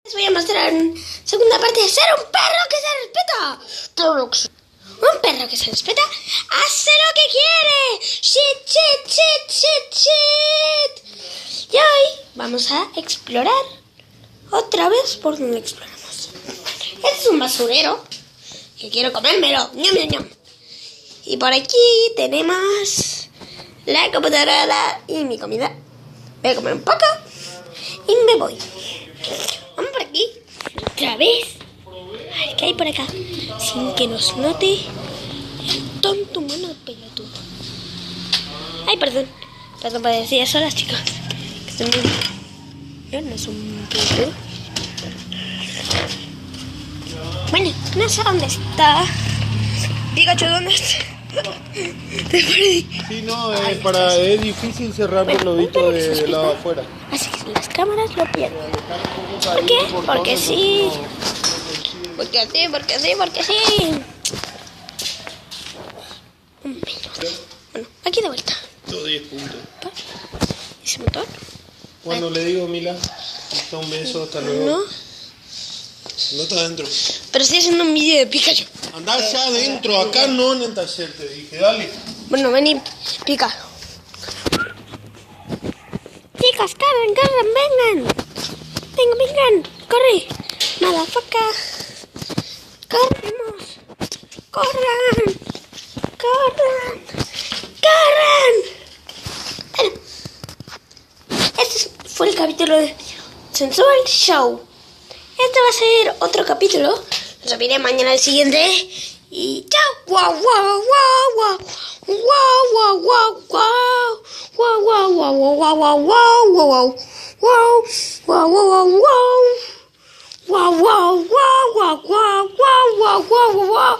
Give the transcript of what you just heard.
Les voy a mostrar una segunda parte de ser un perro que se respeta. Un perro que se respeta hace lo que quiere. Shit, shit, shit, shit, shit. Y hoy vamos a explorar otra vez por donde exploramos. Este es un basurero que quiero comérmelo. Ñam, ñam, ñam. Y por aquí tenemos la computadora y mi comida. Voy a comer un poco y me voy. Vamos por aquí, otra vez. A ver qué hay por acá. Sin que nos note el tonto humano pelotudo. Ay, perdón. Perdón por decir eso a las chicas. Que estoy muy... No es un pelotudo. Bueno, no sé dónde está. Pikachu, ¿dónde está? Te perdí. Sí, no, es difícil cerrar el lobito de lado afuera. Así que las cámaras lo pierden. ¿Por qué? Porque sí. Porque sí, porque sí, porque sí. Un minuto. Bueno, aquí de vuelta. Todo 10 puntos. ¿Ese motor? Cuando le digo, Mila, está un beso, hasta luego. No. No está adentro. Pero estoy haciendo un vídeo de Pikachu. Andá allá adentro, acá no en el taller, te dije, dale. Bueno, vení, pica. Chicas, corran, vengan. Vengan, corre. Madafaca. Corremos. Corran. Bueno, este fue el capítulo de Sensual Show. Este va a ser otro capítulo. Lo subiré mañana al siguiente. Y chao. Guau, guau, guau, guau. Guau, guau, guau, guau. Guau, guau, guau, guau, guau, guau, guau. Guau, guau, guau, guau. Guau, guau, guau, guau, guau, guau, guau, guau, guau.